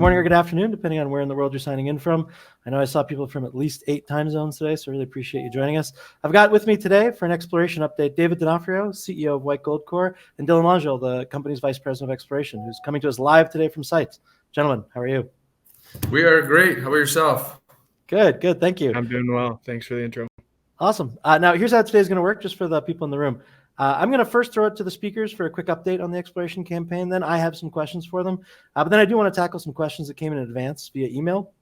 morning or good afternoon, depending on where in the world you're signing in from. I know I saw people from at least 8 time zones today, so I really appreciate you joining us. I've got with me today for an exploration update, David D'Onofrio, CEO of White Gold Corp, and Dylan Langille, the company's Vice President of Exploration, who's coming to us live today from site. Gentlemen, how are you? We are great. How about yourself? Good. Thank you. I'm doing well. Thanks for the intro. Awesome. Now, here's how today's going to work, just for the people in the room. I'm going to first throw it to the speakers for a quick update on the exploration campaign. Then I have some questions for them. But then I do want to tackle some questions that came in advance via email.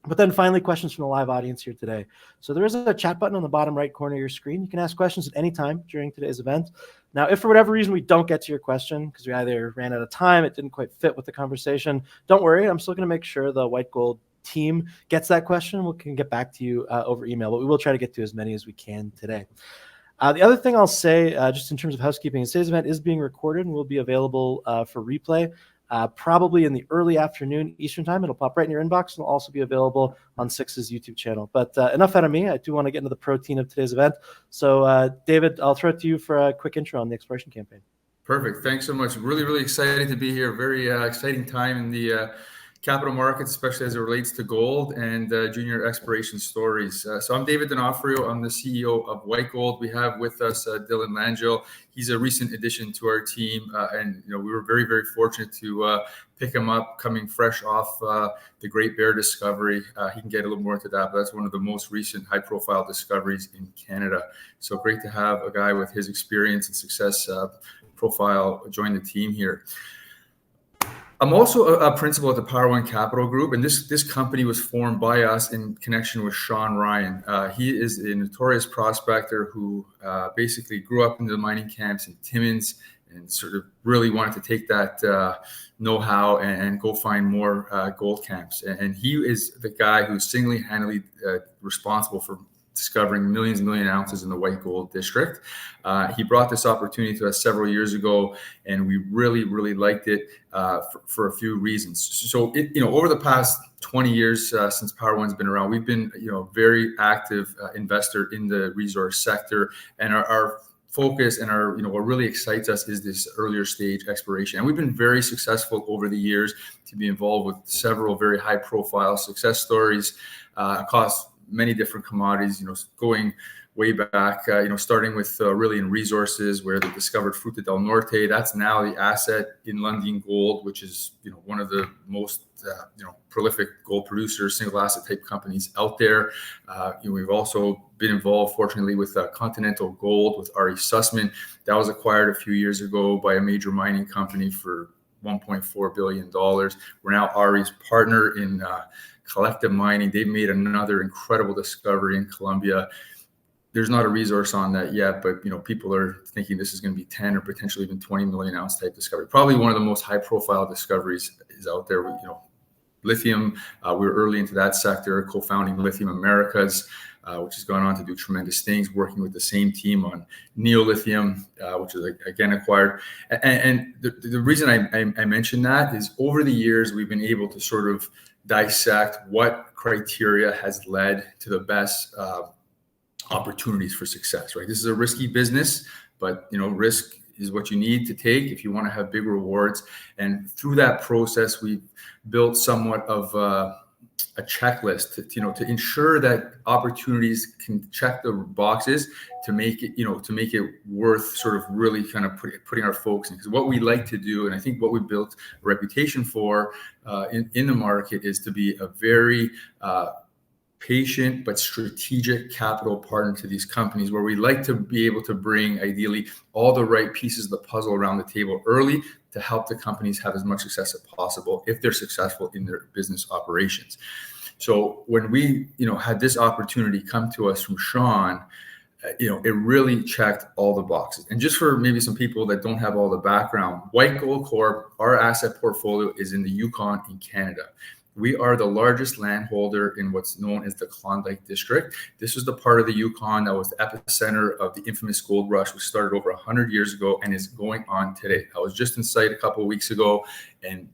But then finally, questions from the live audience here today. So there is a chat button on the bottom right corner of your screen. You can ask questions at any time during today's event. Now, if for whatever reason we don't get to your question, because we either ran out of time, it didn't quite fit with the conversation, don't worry. I'm still going to make sure the White Gold team gets that question. We can get back to you over email, but we will try to get to as many as we can today. The other thing I'll say, just in terms of housekeeping, today's event is being recorded and will be available for replay probably in the early afternoon Eastern time. It'll pop right in your inbox and will also be available on Six's YouTube channel. But enough out of me. I do want to get into the protein of today's event. So David, I'll throw it to you for a quick intro on the exploration campaign. Perfect. Thanks so much. Really excited to be here. Very exciting time in the capital markets, especially as it relates to gold and junior exploration stories. So I'm David D'Onofrio. I'm the CEO of White Gold. We have with us Dylan Langille. He's a recent addition to our team, and we were very fortunate to pick him up coming fresh off the Great Bear discovery. He can get a little more into that, but that's one of the most recent high-profile discoveries in Canada. So great to have a guy with his experience and success profile join the team here. I'm also a principal at the Power One Capital Group, and this company was formed by us in connection with Sean Ryan. He is a notorious prospector who basically grew up in the mining camps in Timmins and sort of really wanted to take that know-how and go find more gold camps. And he is the guy who's single-handedly responsible for discovering millions and million ounces in the White Gold District. He brought this opportunity to us several years ago, and we really liked it for a few reasons. So, over the past 20 years since Power One's been around, we've been, very active investor in the resource sector, and our focus and our, what really excites us is this earlier stage exploration. And we've been very successful over the years to be involved with several very high profile success stories across many different commodities, going way back, starting with really in resources where they discovered Fruta del Norte. That's now the asset in Langille Gold, which is, one of the most, prolific gold producers, single asset type companies out there. We've also been involved, fortunately, with Continental Gold with Ari Sussman. That was acquired a few years ago by a major mining company for $1.4 billion. We're now Ari's partner in Collective Mining. They've made another incredible discovery in Colombia. There's not a resource on that yet, but people are thinking this is going to be 10 or potentially even 20 million ounce type discovery. Probably one of the most high profile discoveries is out there. Lithium. We were early into that sector, co-founding Lithium Americas, which has gone on to do tremendous things, working with the same team on Neolithium, which is again acquired. And the reason I mention that is over the years we've been able to sort of dissect what criteria has led to the best opportunities for success, right? This is a risky business, but risk is what you need to take if you want to have big rewards. And through that process, we've built somewhat of a checklist to ensure that opportunities can check the boxes to make it worth sort of really kind of putting our focus in. Because what we like to do, and I think what we built a reputation for in the market, is to be a very patient but strategic capital partner to these companies, where we like to be able to bring ideally all the right pieces of the puzzle around the table early to help the companies have as much success as possible if they're successful in their business operations. So when we had this opportunity come to us from Sean, it really checked all the boxes. And just for maybe some people that don't have all the background, White Gold Corp, our asset portfolio is in the Yukon in Canada. We are the largest landholder in what's known as the Klondike District. This was the part of the Yukon that was the epicenter of the infamous gold rush, which started over 100 years ago and is going on today. I was just in site a couple of weeks ago, and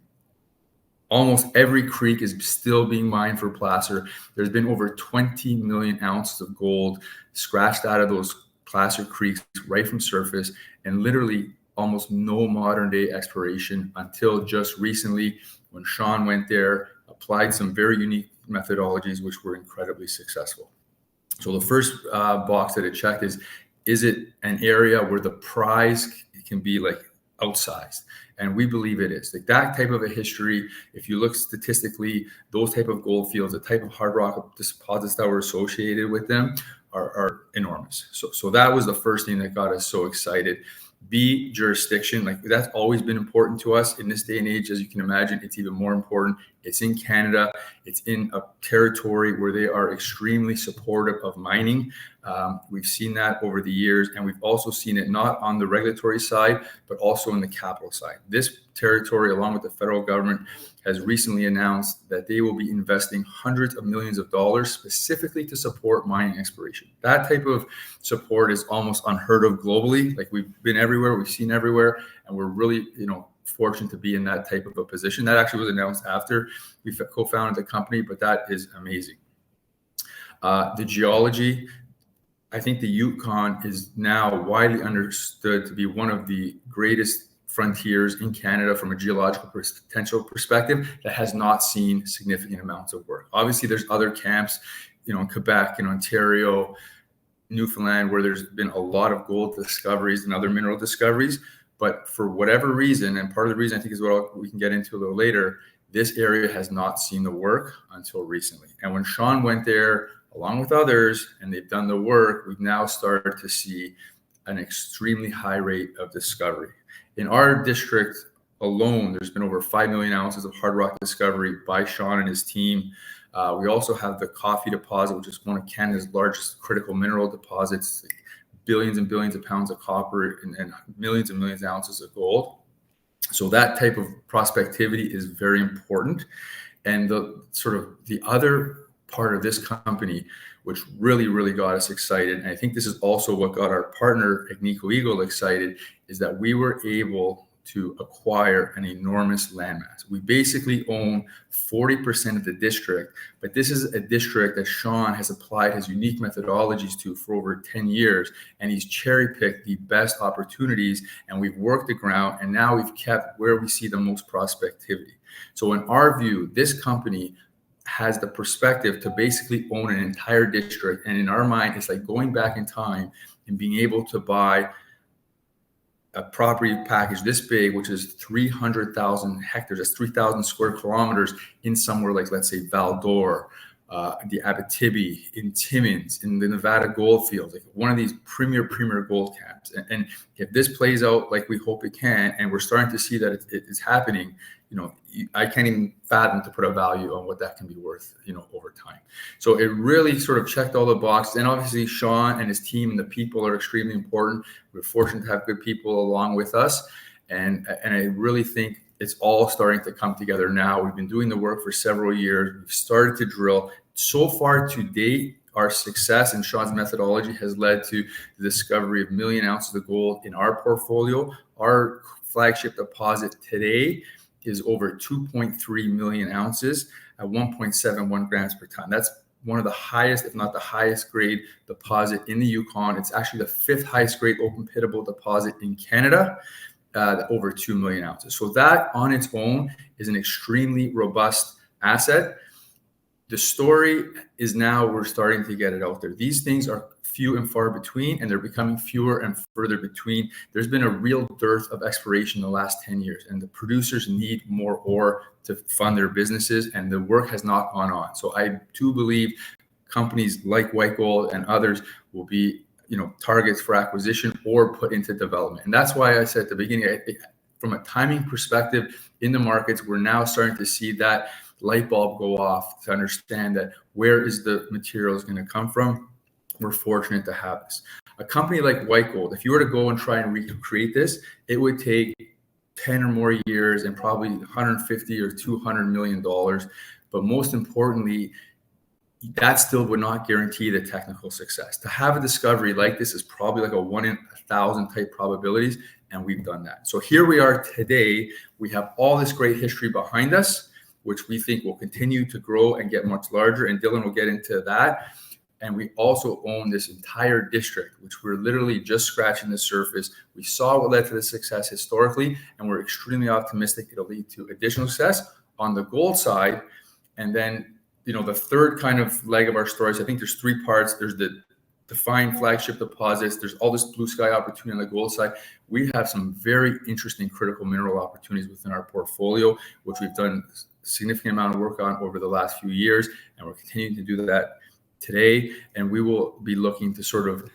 almost every creek is still being mined for placer. There's been over 20 million ounces of gold scratched out of those placer creeks right from surface, and literally almost no modern day exploration until just recently when Sean went there applied some very unique methodologies, which were incredibly successful. So the first box that it checked is it an area where the prize can be like outsized? And we believe it is. Like that type of a history, if you look statistically, those type of gold fields, the type of hard rock deposits that were associated with them are enormous. So that was the first thing that got us so excited. B, jurisdiction, like that's always been important to us. In this day and age, as you can imagine, it's even more important. It's in Canada. It's in a territory where they are extremely supportive of mining. We've seen that over the years, and we've also seen it not on the regulatory side, but also in the capital side. This territory, along with the federal government, has recently announced that they will be investing hundreds of millions of dollars specifically to support mining exploration. That type of support is almost unheard of globally. Like we've been everywhere, we've seen everywhere, and we're really, fortunate to be in that type of a position. That actually was announced after we co-founded the company, but that is amazing. The geology, I think the Yukon is now widely understood to be one of the greatest frontiers in Canada from a geological potential perspective that has not seen significant amounts of work. Obviously, there's other camps, in Quebec, in Ontario, Newfoundland, where there's been a lot of gold discoveries and other mineral discoveries. But for whatever reason, and part of the reason I think is what we can get into a little later, this area has not seen the work until recently. And when Sean went there, along with others, and they've done the work, we've now started to see an extremely high rate of discovery. In our district alone, there's been over 5 million ounces of hard rock discovery by Sean and his team. We also have the Coffee deposit, which is one of Canada's largest critical mineral deposits, like billions and billions of pounds of copper and millions of ounces of gold. So that type of prospectivity is very important. And the other part of this company, which really got us excited, and I think this is also what got our partner Agnico Eagle excited, is that we were able to acquire an enormous landmass. We basically own 40% of the district, but this is a district that Sean has applied his unique methodologies to for over 10 years, and he's cherry-picked the best opportunities, and we've worked the ground, and now we've kept where we see the most prospectivity. So in our view, this company has the perspective to basically own an entire district, and in our mind, it's like going back in time and being able to buy a property package this big, which is 300,000 hectares, that's 3,000 square kilometers, in somewhere like, let's say, Val-d'Or, the Abitibi, in Timmins, in the Nevada gold fields, like one of these premier gold camps. And if this plays out like we hope it can, and we're starting to see that it's happening, I can't even fathom to put a value on what that can be worth, over time. So it really sort of checked all the boxes. And obviously Sean and his team and the people are extremely important. We're fortunate to have good people along with us. And I really think it's all starting to come together now. We've been doing the work for several years. We've started to drill. So far to date, our success and Sean's methodology has led to the discovery of 1 million ounces of gold in our portfolio. Our flagship deposit today is over 2.3 million ounces at 1.71 grams per ton. That's one of the highest, if not the highest grade deposit in the Yukon. It's actually the 5th highest grade open pittable deposit in Canada, over 2 million ounces. So that on its own is an extremely robust asset. The story is now we're starting to get it out there. These things are few and far between, and they're becoming fewer and further between. There's been a real dearth of exploration in the last 10 years, and the producers need more ore to fund their businesses, and the work has not gone on. So I do believe companies like White Gold and others will be, targets for acquisition or put into development. And that's why I said at the beginning, from a timing perspective in the markets, we're now starting to see that light bulb go off to understand that where is the materials going to come from. We're fortunate to have this. A company like White Gold, if you were to go and try and recreate this, it would take 10 or more years and probably 150 or $200 million. But most importantly, that still would not guarantee the technical success. To have a discovery like this is probably like a 1 in 1,000 type probabilities, and we've done that. So here we are today. We have all this great history behind us, which we think will continue to grow and get much larger, and Dylan will get into that. And we also own this entire district, which we're literally just scratching the surface. We saw what led to the success historically, and we're extremely optimistic it'll lead to additional success. On the gold side, And then, the third kind of leg of our story, so I think there's three parts. There's the defined flagship deposits. There's all this blue sky opportunity on the gold side. We have some very interesting critical mineral opportunities within our portfolio, which we've done a significant amount of work on over the last few years. And we're continuing to do that today. And we will be looking to sort of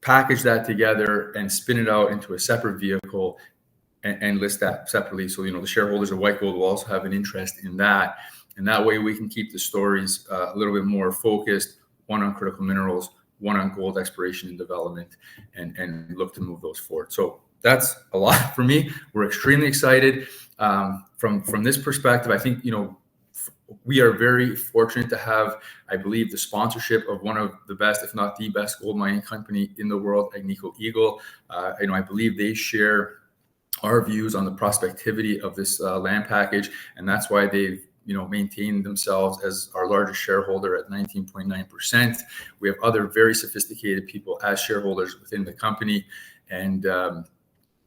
package that together and spin it out into a separate vehicle and list that separately. So, the shareholders of White Gold will also have an interest in that. And that way we can keep the stories a little bit more focused, one on critical minerals, one on gold exploration and development, and look to move those forward. So that's a lot for me. We're extremely excited. From this perspective, I think, we are very fortunate to have, I believe, the sponsorship of one of the best, if not the best, gold mining company in the world, Agnico Eagle. I believe they share our views on the prospectivity of this land package, and that's why they've maintained themselves as our largest shareholder at 19.9%. We have other very sophisticated people as shareholders within the company, and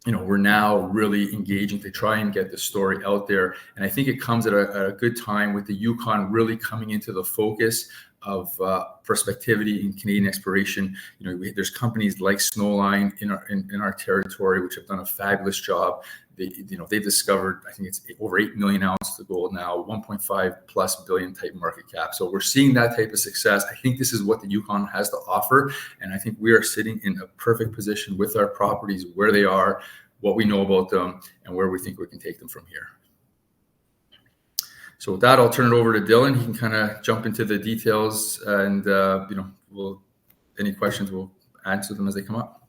we're now really engaging to try and get the story out there. And I think it comes at a good time with the Yukon really coming into the focus of prospectivity in Canadian exploration. There's companies like Snowline in our territory, which have done a fabulous job. They've discovered, I think it's over 8 million ounces of gold now, 1.5+ billion type market cap. So we're seeing that type of success. I think this is what the Yukon has to offer. And I think we are sitting in a perfect position with our properties, where they are, what we know about them, and where we think we can take them from here. So with that, I'll turn it over to Dylan. He can kind of jump into the details, and any questions, we'll answer them as they come up.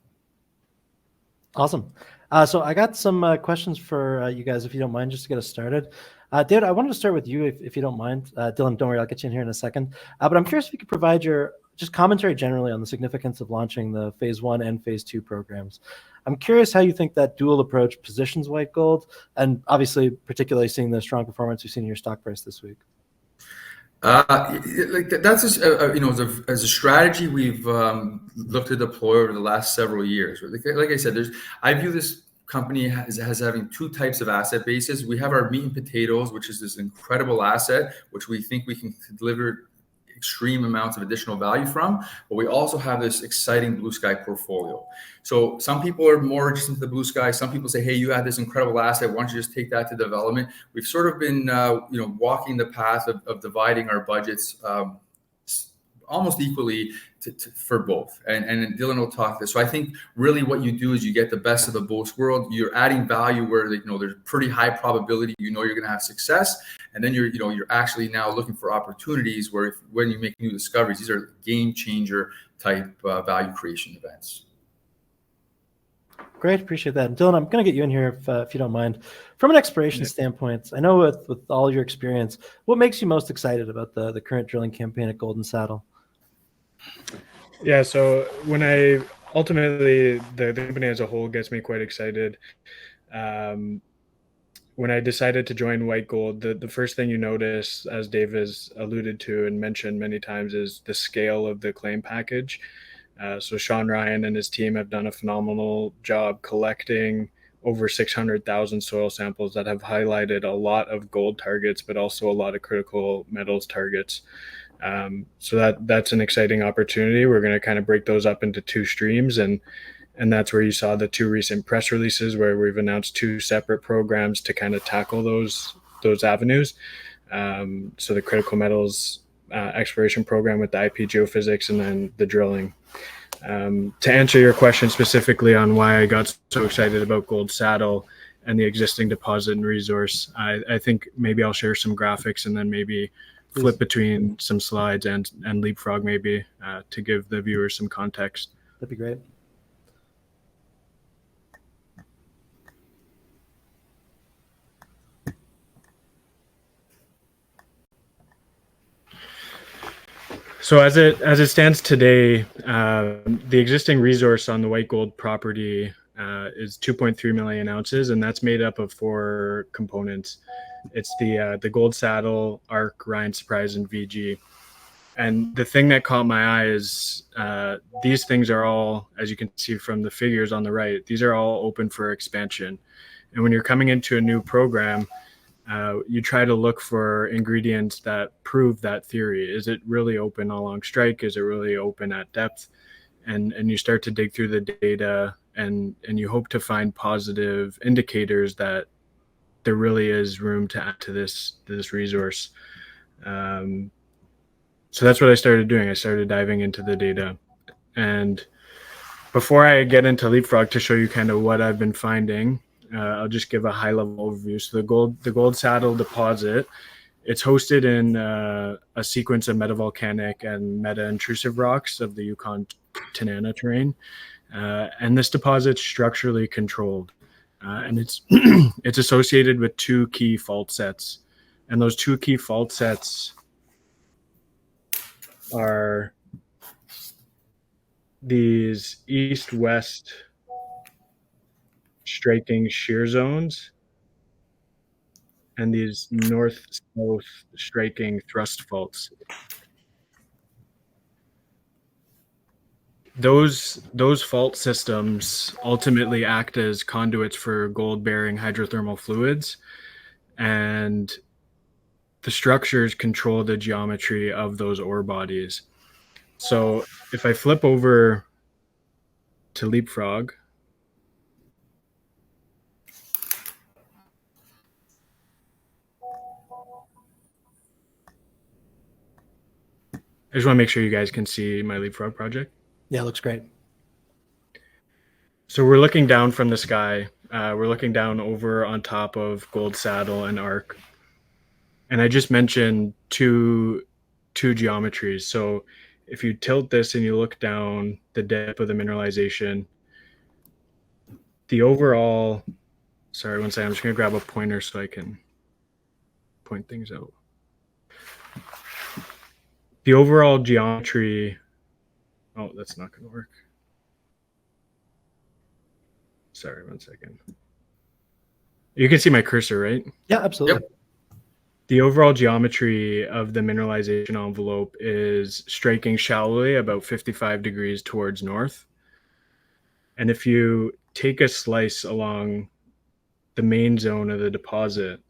Awesome. So I got some questions for you guys, if you don't mind, just to get us started. David, I wanted to start with you, if you don't mind. Dylan, don't worry, I'll get you in here in a second. But I'm curious if you could provide your just commentary generally on the significance of launching the Phase 1 and Phase 2 programs. I'm curious how you think that dual approach positions White Gold, and obviously particularly seeing the strong performance we've seen in your stock price this week. That's just, as a strategy we've looked to deploy over the last several years. Like I said, I view this company as having two types of asset bases. We have our meat and potatoes, which is this incredible asset, which we think we can deliver extreme amounts of additional value from, but we also have this exciting blue sky portfolio. So some people are more just into the blue sky. Some people say, hey, you had this incredible asset, why don't you just take that to development? We've sort of been walking the path of dividing our budgets almost equally for both, and Dylan will talk this. So I think really what you do is you get the best of the both world. You're adding value where there's pretty high probability you're going to have success, and then you're actually now looking for opportunities where when you make new discoveries, these are game changer type value creation events. Great, appreciate that. And Dylan, I'm going to get you in here if you don't mind. From an exploration standpoint, I know with all your experience, what makes you most excited about the current drilling campaign at Golden Saddle? Yeah, so when ultimately the company as a whole gets me quite excited. When I decided to join White Gold, the first thing you notice, as Dave has alluded to and mentioned many times, is the scale of the claim package. So Sean Ryan and his team have done a phenomenal job collecting over 600,000 soil samples that have highlighted a lot of gold targets, but also a lot of critical metals targets. So that's an exciting opportunity. We're going to kind of break those up into two streams, and that's where you saw the two recent press releases where we've announced two separate programs to kind of tackle those avenues. So the critical metals exploration program with the IP geophysics, and then the drilling. To answer your question specifically on why I got so excited about Gold Saddle and the existing deposit and resource, I think maybe I'll share some graphics and then maybe flip between some slides and leapfrog maybe to give the viewers some context. That'd be great. So as it stands today, the existing resource on the White Gold property is 2.3 million ounces, and that's made up of four components. It's the Gold Saddle, Arc, Ryan Surprise, and VG. And the thing that caught my eye is these things are all, as you can see from the figures on the right, these are all open for expansion. And when you're coming into a new program, you try to look for ingredients that prove that theory. Is it really open along strike? Is it really open at depth? And you start to dig through the data, and you hope to find positive indicators that there really is room to add to this resource. So that's what I started doing. I started diving into the data. And before I get into Leapfrog to show you kind of what I've been finding, I'll just give a high level overview. So the Gold Saddle deposit, it's hosted in a sequence of metavolcanic and meta-intrusive rocks of the Yukon Tanana terrain. And this deposit's structurally controlled. And it's it's associated with two key fault sets. And those two key fault sets are these east-west striking shear zones and these north-south striking thrust faults. Those fault systems ultimately act as conduits for gold-bearing hydrothermal fluids, and the structures control the geometry of those ore bodies. So if I flip over to Leapfrog, I just want to make sure you guys can see my Leapfrog project. Yeah, it looks great. So we're looking down from the sky. We're looking down over on top of Gold Saddle and Arc. And I just mentioned two geometries. So if you tilt this and you look down the depth of the mineralization, the overall, sorry, one second, I'm just going to grab a pointer so I can point things out. The overall geometry, oh, that's not going to work. Sorry, one second. You can see my cursor, right? Yeah, absolutely. Yep. The overall geometry of the mineralization envelope is striking shallowly about 55 degrees towards north. And if you take a slice along the main zone of the deposit,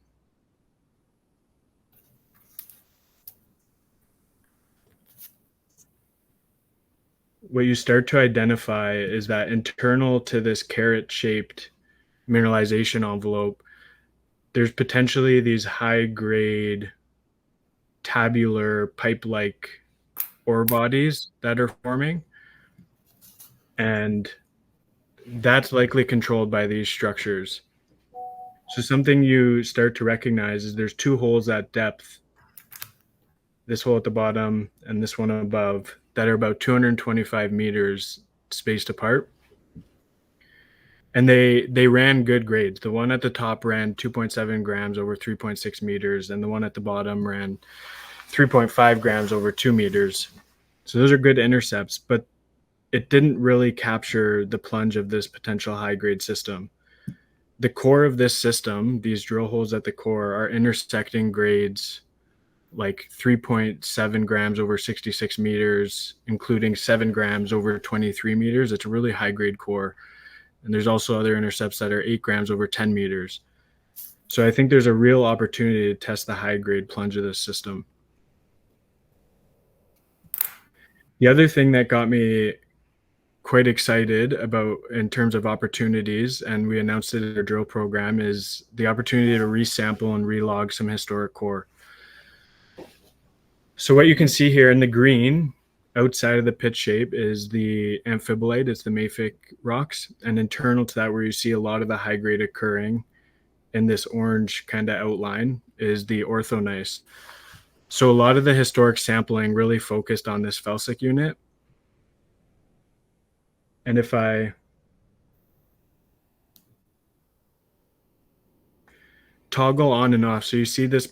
what you start to identify is that internal to this carrot-shaped mineralization envelope, there's potentially these high-grade tabular pipe-like ore bodies that are forming, and that's likely controlled by these structures. So something you start to recognize is there's two holes at depth, this hole at the bottom and this one above, that are about 225 meters spaced apart. And they ran good grades. The one at the top ran 2.7 grams over 3.6 meters, and the one at the bottom ran 3.5 grams over 2 meters. So those are good intercepts, but it didn't really capture the plunge of this potential high-grade system. The core of this system, these drill holes at the core, are intersecting grades like 3.7 grams over 66 meters, including 7 grams over 23 meters. It's a really high-grade core. And there's also other intercepts that are 8 grams over 10 meters. So I think there's a real opportunity to test the high-grade plunge of this system. The other thing that got me quite excited about in terms of opportunities, and we announced it in our drill program, is the opportunity to resample and relog some historic core. So what you can see here in the green outside of the pit shape is the amphibolite, it's the mafic rocks, and internal to that, where you see a lot of the high grade occurring in this orange kind of outline, is the orthogneiss. So a lot of the historic sampling really focused on this felsic unit. And if I toggle on and off, so you see this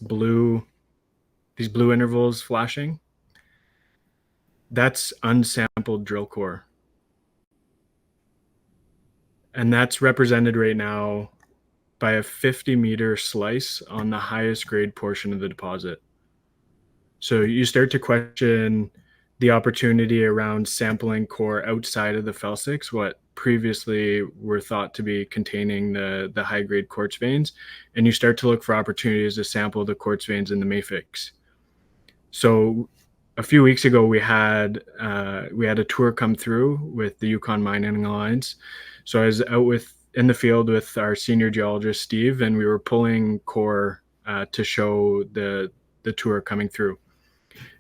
these blue intervals flashing, that's unsampled drill core. And that's represented right now by a 50-meter slice on the highest grade portion of the deposit. So you start to question the opportunity around sampling core outside of the felsics, what previously were thought to be containing the high-grade quartz veins, and you start to look for opportunities to sample the quartz veins in the mafics. So a few weeks ago, we had a tour come through with the Yukon Mining Alliance. So I was out in the field with our senior geologist, Steve, and we were pulling core to show the tour coming through.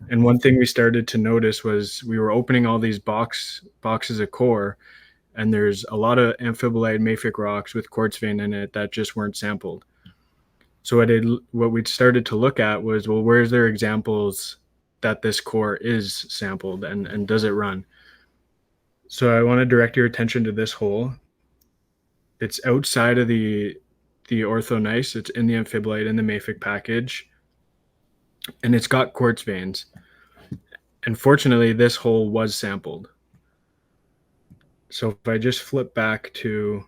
And one thing we started to notice was we were opening all these boxes of core, and there's a lot of amphibolite mafic rocks with quartz vein in it that just weren't sampled. So what we started to look at was, well, where's there examples that this core is sampled, and does it run? So I want to direct your attention to this hole. It's outside of the orthogneiss. It's in the amphibolite in the mafic package, and it's got quartz veins. And fortunately, this hole was sampled. So if I just flip back to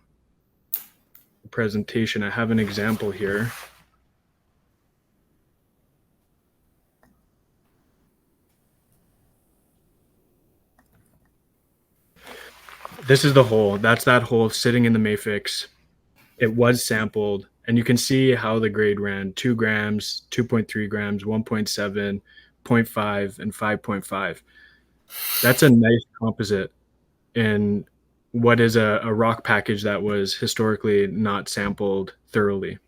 the presentation, I have an example here. This is the hole. That's that hole sitting in the mafics. It was sampled, and you can see how the grade ran: 2 grams, 2.3 grams, 1.7, 0.5, and 5.5. That's a nice composite in what is a rock package that was historically not sampled thoroughly.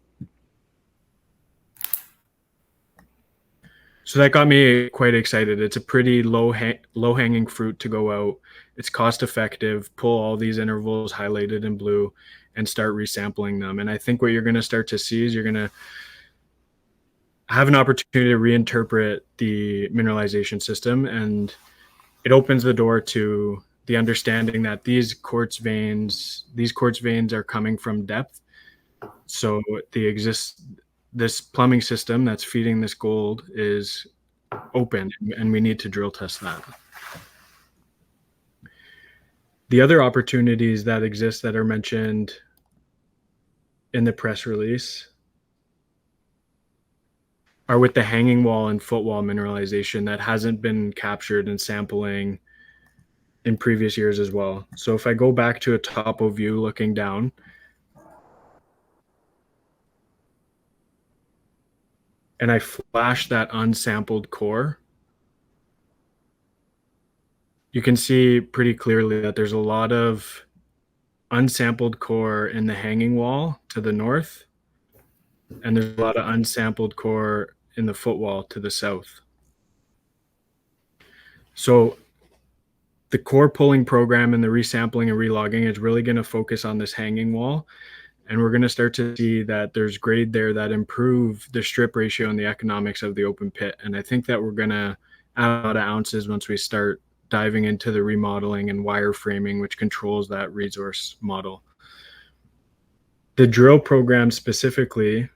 So that got me quite excited. It's a pretty low-hanging fruit to go out. It's cost effective, pull all these intervals highlighted in blue and start resampling them. And I think what you're going to start to see is you're going to have an opportunity to reinterpret the mineralization system, and it opens the door to the understanding that these quartz veins are coming from depth. So this plumbing system that's feeding this gold is open, and we need to drill test that. The other opportunities that exist that are mentioned in the press release are with the hanging wall and footwall mineralization that hasn't been captured in sampling in previous years as well. So if I go back to a topo view looking down, and I flash that unsampled core, you can see pretty clearly that there's a lot of unsampled core in the hanging wall to the north, and there's a lot of unsampled core in the footwall to the south. So the core pulling program and the resampling and relogging is really going to focus on this hanging wall. And we're going to start to see that there's grade there that improve the strip ratio and the economics of the open pit. And I think that we're going to add a lot of ounces once we start diving into the remodeling and wireframing, which controls that resource model. The drill program specifically,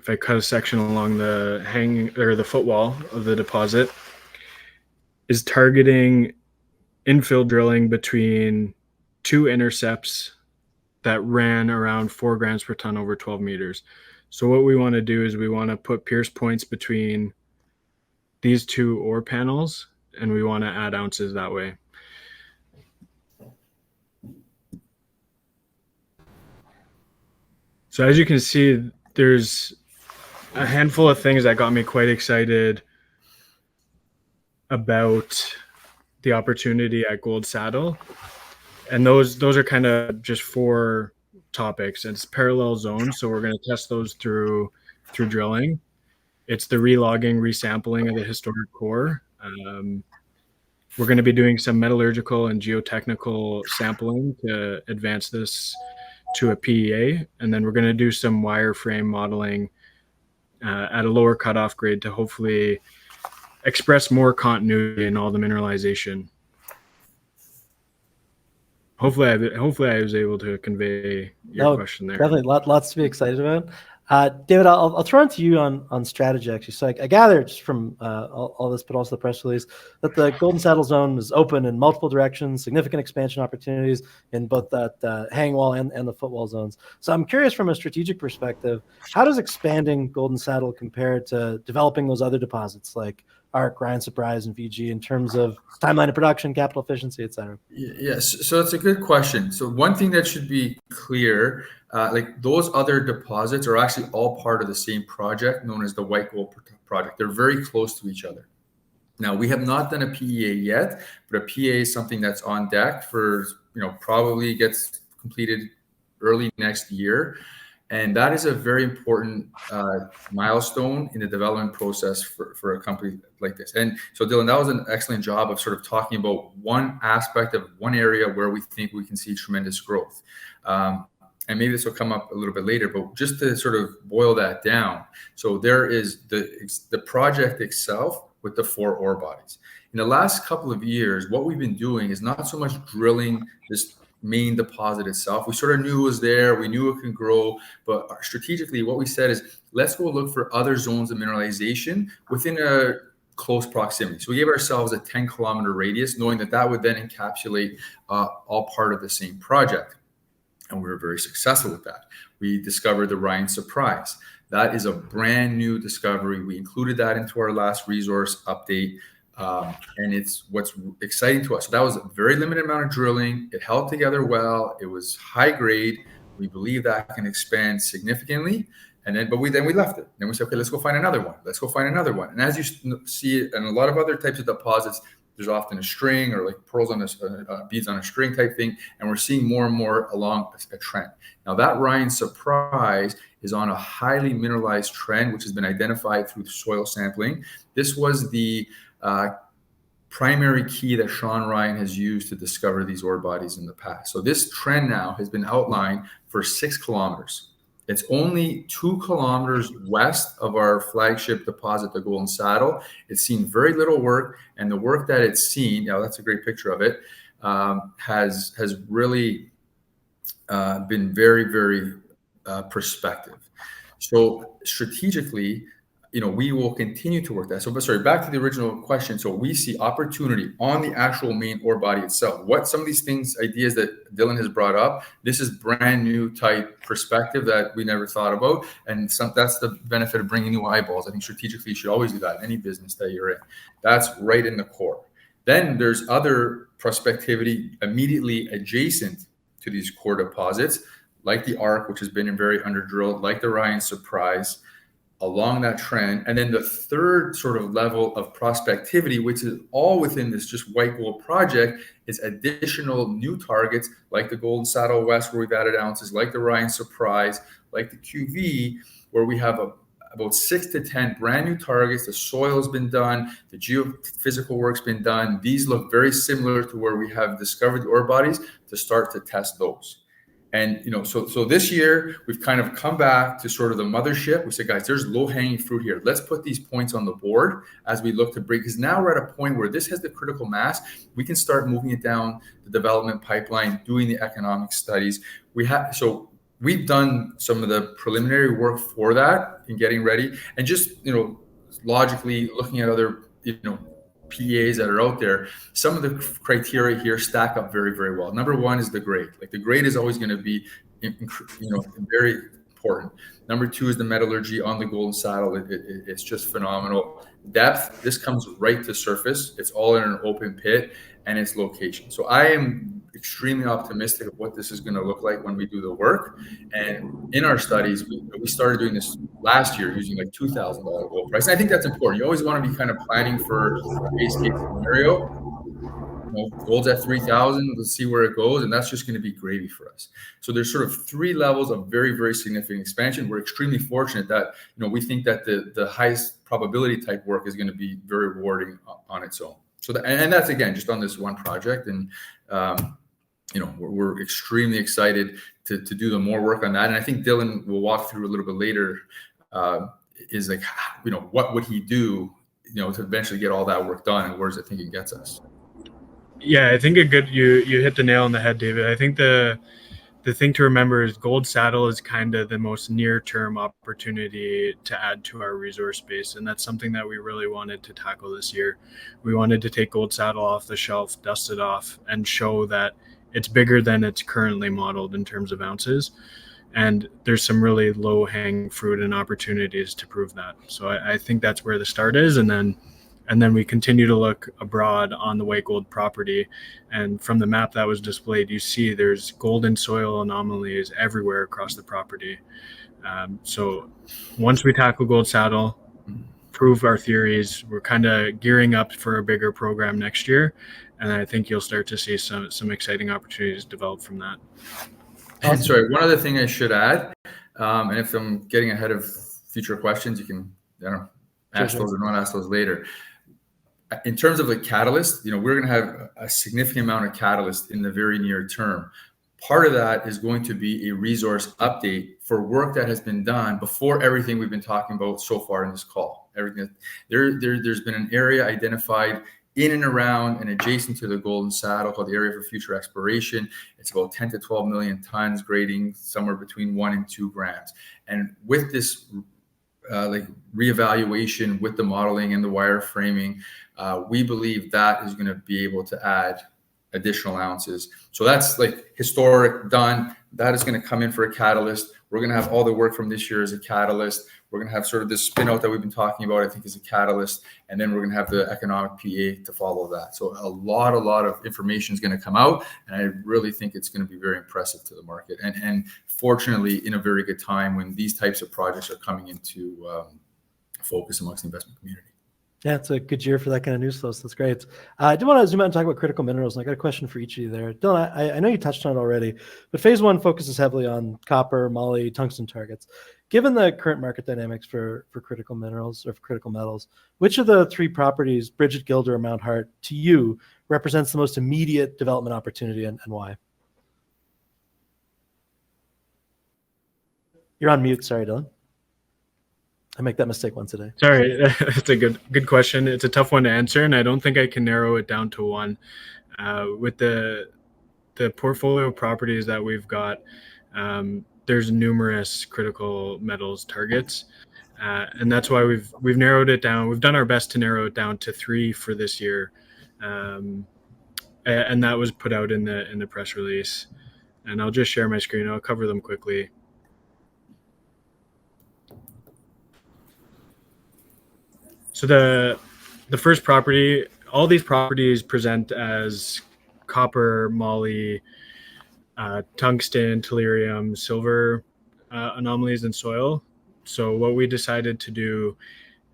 if I cut a section along the hanging or the footwall of the deposit, is targeting infill drilling between 2 intercepts that ran around 4 grams per ton over 12 meters. So what we want to do is we want to put pierce points between these 2 ore panels, and we want to add ounces that way. So as you can see, there's a handful of things that got me quite excited about the opportunity at Gold Saddle. And those are kind of just 4 topics. It's parallel zones, so we're going to test those through drilling. It's the relogging, resampling of the historic core. We're going to be doing some metallurgical and geotechnical sampling to advance this to a PEA, and then we're going to do some wireframe modeling at a lower cutoff grade to hopefully express more continuity in all the mineralization. Hopefully I was able to convey your question there. Definitely, lots to be excited about. David, I'll throw it to you on strategy, actually. So I gather just from all this, but also the press release, that the Golden Saddle Zone is open in multiple directions, significant expansion opportunities in both that hanging wall and the footwall zones. So I'm curious, from a strategic perspective, how does expanding Golden Saddle compare to developing those other deposits like ARC, Ryan Surprise, and VG in terms of timeline of production, capital efficiency, et cetera? Yes, so it's a good question. So one thing that should be clear, like those other deposits are actually all part of the same project known as the White Gold project. They're very close to each other. Now, we have not done a PEA yet, but a PEA is something that's on deck for, probably gets completed early next year. And that is a very important milestone in the development process for a company like this. And so, Dylan, that was an excellent job of sort of talking about one aspect of one area where we think we can see tremendous growth. And maybe this will come up a little bit later, but just to sort of boil that down. So there is the project itself with the 4 ore bodies. In the last couple of years, what we've been doing is not so much drilling this main deposit itself. We sort of knew it was there. We knew it can grow, but strategically what we said is, let's go look for other zones of mineralization within a close proximity. So we gave ourselves a 10-kilometer radius, knowing that that would then encapsulate all part of the same project. And we were very successful with that. We discovered the Ryan Surprise. That is a brand new discovery. We included that into our last resource update. And it's what's exciting to us. So that was a very limited amount of drilling. It held together well. It was high grade. We believe that can expand significantly. And then, but we left it. Then we said, okay, let's go find another one. Let's go find another one. And as you see it, and a lot of other types of deposits, there's often a string or like pearls on a beads on a string type thing. And we're seeing more and more along a trend. Now that Ryan Surprise is on a highly mineralized trend, which has been identified through soil sampling. This was the primary key that Sean Ryan has used to discover these ore bodies in the past. So this trend now has been outlined for 6 kilometers. It's only 2 kilometers west of our flagship deposit, the Golden Saddle. It's seen very little work, and the work that it's seen, that's a great picture of it, has really been very, very prospective. So strategically, we will continue to work that. So, but sorry, back to the original question. So we see opportunity on the actual main ore body itself. What some of these things, ideas that Dylan has brought up, this is brand new type perspective that we never thought about. And that's the benefit of bringing new eyeballs. I think strategically you should always do that in any business that you're in. That's right in the core. Then there's other prospectivity immediately adjacent to these core deposits, like the ARC, which has been very under-drilled, like the Ryan Surprise, along that trend. And then the third sort of level of prospectivity, which is all within this just White Gold project, is additional new targets like the Golden Saddle West, where we've added ounces, like the Ryan Surprise, like the QV, where we have about 6 to 10 brand new targets. The soil has been done. The geophysical work's been done. These look very similar to where we have discovered the ore bodies to start to test those. And, so this year we've kind of come back to sort of the mothership. We said, guys, there's low hanging fruit here. Let's put these points on the board as we look to break, because now we're at a point where this has the critical mass. We can start moving it down the development pipeline, doing the economic studies. We've done some of the preliminary work for that in getting ready, and just, logically looking at other, PEAs that are out there, some of the criteria here stack up very, very well. Number one is the grade. Like the grade is always going to be, very important. Number two is the metallurgy on the Golden Saddle. It's just phenomenal. Depth, this comes right to surface. It's all in an open pit, and its location. So I am extremely optimistic of what this is going to look like when we do the work. And in our studies, we started doing this last year using like $2,000 gold price. And I think that's important. You always want to be kind of planning for a base case scenario. Gold's at 3,000. Let's see where it goes, and that's just going to be gravy for us. So there's sort of 3 levels of very, very significant expansion. We're extremely fortunate that we think that the highest probability type work is going to be very rewarding on its own. So and that's again just on this one project, and we're extremely excited to do the more work on that. And I think Dylan will walk through a little bit later. Is like what would he do to eventually get all that work done, and where does it think it gets us? Yeah, I think you hit the nail on the head, David. I think the thing to remember is Gold Saddle is kind of the most near-term opportunity to add to our resource base, and that's something that we really wanted to tackle this year. We wanted to take Gold Saddle off the shelf, dust it off, and show that it's bigger than it's currently modeled in terms of ounces. And there's some really low-hanging fruit and opportunities to prove that. So I think that's where the start is, and then And then we continue to look abroad on the white gold property. And from the map that was displayed, you see there's gold and soil anomalies everywhere across the property. So once we tackle Gold Saddle, prove our theories, we're kind of gearing up for a bigger program next year. And I think you'll start to see some exciting opportunities develop from that. And sorry, one other thing I should add, and if I'm getting ahead of future questions, you can ask those or not ask those later. In terms of the catalyst, we're going to have a significant amount of catalyst in the very near term. Part of that is going to be a resource update for work that has been done before everything we've been talking about so far in this call. There's been an area identified in and around and adjacent to the Golden Saddle called the Area for Future Exploration. It's about 10 to 12 million tons, grading somewhere between 1 and 2 grams. And with this reevaluation, with the modeling and the wireframing, we believe that is going to be able to add additional ounces. So that's historic done. That is going to come in for a catalyst. We're going to have all the work from this year as a catalyst. We're going to have sort of this spin out that we've been talking about, I think, as a catalyst. And then we're going to have the economic PA to follow that. So a lot of information is going to come out. And I really think it's going to be very impressive to the market. And fortunately, in a very good time when these types of projects are coming into focus amongst the investment community. Yeah, it's a good year for that kind of news flow, so that's great. I do want to zoom out and talk about critical minerals, and I got a question for each of you there. Dylan, I know you touched on it already, but phase one focuses heavily on copper, moly, tungsten targets. Given the current market dynamics for critical minerals or for critical metals, which of the 3 properties, Bridget, Gilder, or Mount Hart, to you represents the most immediate development opportunity and why? You're on mute. Sorry, Dylan. I make that mistake once a day. Sorry, it's a good question. It's a tough one to answer, and I don't think I can narrow it down to one. With the portfolio properties that we've got, there's numerous critical metals targets, and that's why we've narrowed it down. We've done our best to narrow it down to 3 for this year, and that was put out in the press release. And I'll just share my screen. I'll cover them quickly. So the first property, all these properties present as copper, moly, tungsten, tellurium, silver anomalies in soil. So what we decided to do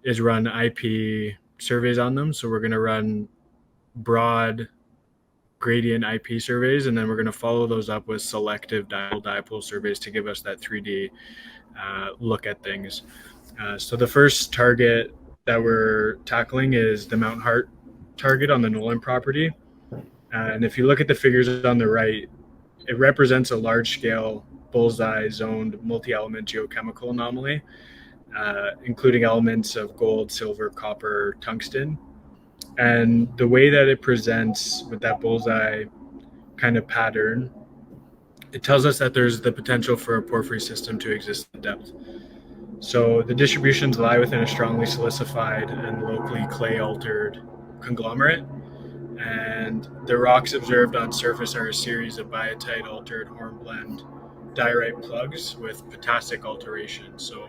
is run IP surveys on them. So we're going to run broad gradient IP surveys, and then we're going to follow those up with selective dipole surveys to give us that 3D look at things. So the first target that we're tackling is the Mount Hart target on the Nolan property. And if you look at the figures on the right, it represents a large-scale bullseye zoned multi-element geochemical anomaly, including elements of gold, silver, copper, tungsten. And the way that it presents with that bullseye kind of pattern, it tells us that there's the potential for a porphyry system to exist at depth. So the distributions lie within a strongly silicified and locally clay-altered conglomerate, and the rocks observed on surface are a series of biotite-altered hornblende diorite plugs with potassic alteration. So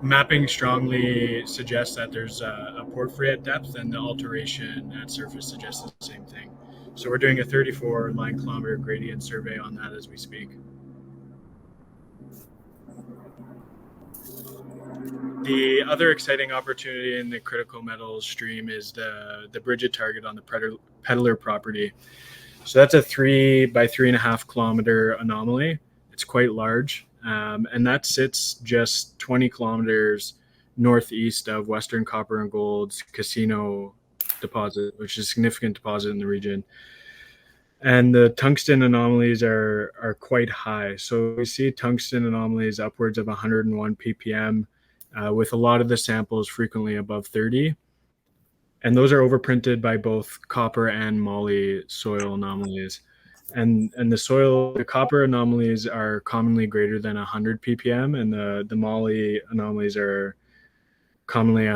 mapping strongly suggests that there's a porphyry at depth, and the alteration at surface suggests the same thing. So we're doing a 34 line kilometer gradient survey on that as we speak. The other exciting opportunity in the critical metals stream is the Bridget target on the Peddler property. So that's a 3 by 3.5 kilometer anomaly. It's quite large, and that sits just 20 kilometers northeast of Western Copper and Gold's Casino deposit, which is a significant deposit in the region. And the tungsten anomalies are quite high. So we see tungsten anomalies upwards of 101 ppm, with a lot of the samples frequently above 30. And those are overprinted by both copper and moly soil anomalies. And the copper anomalies are commonly greater than 100 ppm, and the moly anomalies are commonly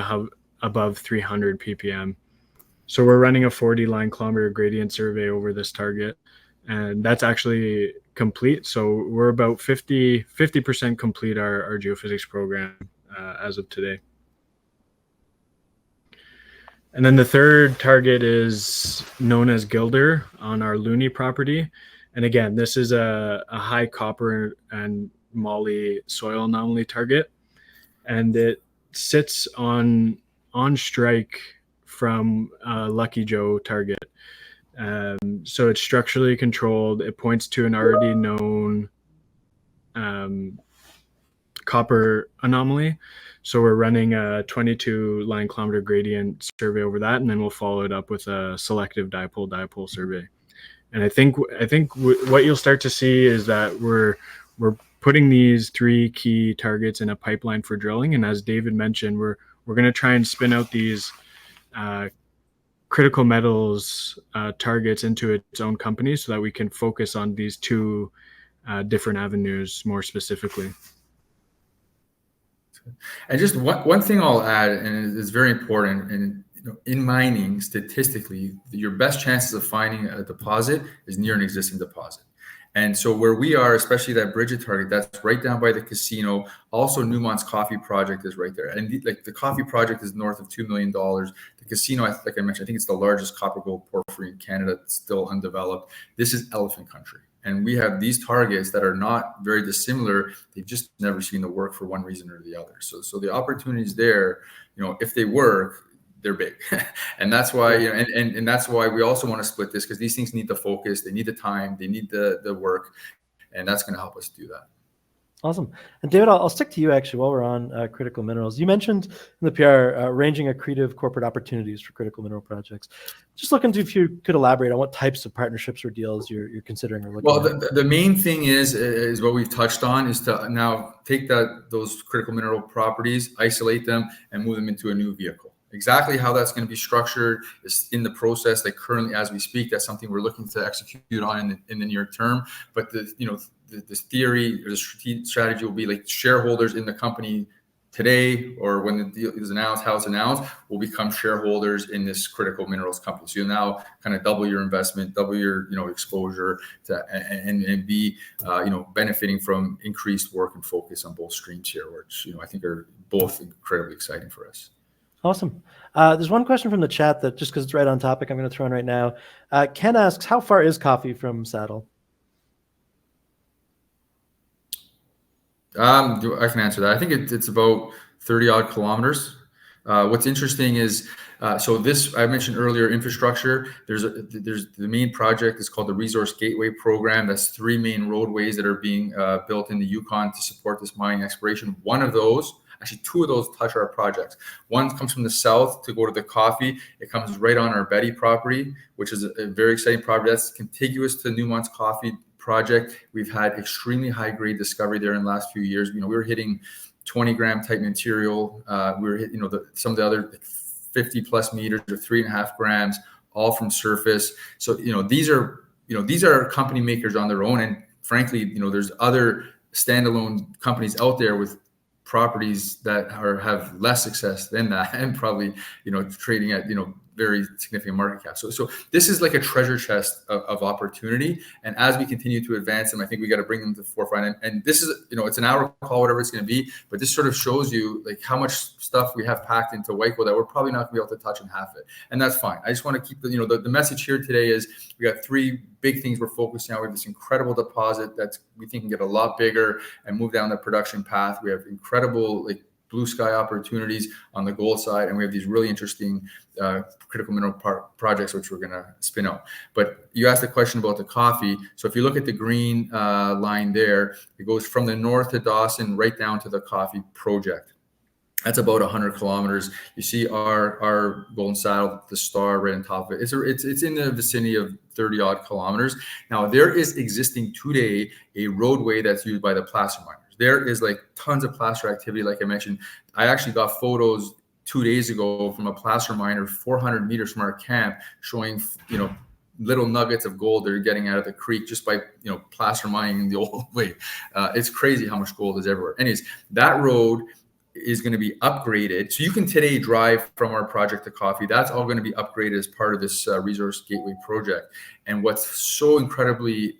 above 300 ppm. So we're running a 40 line kilometer gradient survey over this target, and that's actually complete. So we're about 50% complete our geophysics program as of today. And then the third target is known as Gilder on our Looney property. And again, this is a high copper and moly soil anomaly target. And it sits on strike from Lucky Joe target. So it's structurally controlled. It points to an already known copper anomaly. So we're running a 22 line kilometer gradient survey over that, and then we'll follow it up with a selective dipole survey. And I think what you'll start to see is that we're putting these three key targets in a pipeline for drilling. And as David mentioned, we're going to try and spin out these critical metals targets into its own company so that we can focus on these two different avenues more specifically. And just one thing I'll add, and it's very important, and in mining, statistically, your best chances of finding a deposit is near an existing deposit. And so where we are, especially that Bridget target, that's right down by the casino. Also, Newmont's coffee project is right there. And the coffee project is north of $2 million. The casino, like I mentioned, I think it's the largest copper gold porphyry in Canada, still undeveloped. This is elephant country. And we have these targets that are not very dissimilar. They've just never seen the work for one reason or the other. So the opportunities there, if they work, they're big. And that's why, and that's why we also want to split this, because these things need the focus, they need the time, they need the work, and that's going to help us do that. Awesome. And David, I'll stick to you actually while we're on critical minerals. You mentioned in the PR ranging accretive corporate opportunities for critical mineral projects. Just looking to if you could elaborate on what types of partnerships or deals you're considering or looking at. Well, the main thing is what we've touched on, is to now take those critical mineral properties, isolate them, and move them into a new vehicle. Exactly how that's going to be structured is in the process. Like currently, as we speak, that's something we're looking to execute on in the near term. But this theory or the strategy will be like shareholders in the company today, or when the deal is announced, how it's announced, will become shareholders in this critical minerals company. So you'll now kind of double your investment, double your exposure to, and be benefiting from increased work and focus on both streams here, which I think are both incredibly exciting for us. Awesome. There's one question from the chat that, just because it's right on topic, I'm going to throw in right now. Ken asks, how far is Coffee from Saddle? I can answer that. I think it's about 30 odd kilometers. What's interesting is, so this, I mentioned earlier, infrastructure. There's the main project is called the Resource Gateway Program. That's 3 main roadways that are being built in the Yukon to support this mining exploration. One of those, actually 2 of those, touch our projects. One comes from the south to go to the Coffee. It comes right on our Betty property, which is a very exciting property. That's contiguous to Newmont's Coffee project. We've had extremely high grade discovery there in the last few years. We were hitting 20 gram type material. We were hitting, some of the other 50 plus meters or 3.5 grams, all from surface. So, these are company makers on their own. And frankly, there's other standalone companies out there with properties that have less success than that, and probably, trading at, very significant market cap. So this is like a treasure chest of opportunity. And as we continue to advance them, I think we got to bring them to the forefront. And this is, it's an hour call, whatever it's going to be, but this sort of shows you like how much stuff we have packed into White Gold that we're probably not going to be able to touch in half it. And that's fine. I just want to keep the message here today is we got 3 big things we're focusing on. We have this incredible deposit that we think can get a lot bigger and move down the production path. We have incredible blue sky opportunities on the gold side, and we have these really interesting critical mineral projects which we're going to spin out. But you asked a question about the Coffee. So if you look at the green line there, it goes from the north to Dawson right down to the Coffee project. That's about 100 kilometers. You see our Golden Saddle, the star right on top of it. It's in the vicinity of 30 odd kilometers. Now there is existing today a roadway that's used by the placer miners. There is tons of placer activity. Like I mentioned, I actually got photos 2 days ago from a placer miner 400 meters from our camp showing, little nuggets of gold they're getting out of the creek just by, placer mining the old way. It's crazy how much gold is everywhere. Anyways, that road is going to be upgraded. So you can today drive from our project to Coffee. That's all going to be upgraded as part of this Resource Gateway project. And what's so incredibly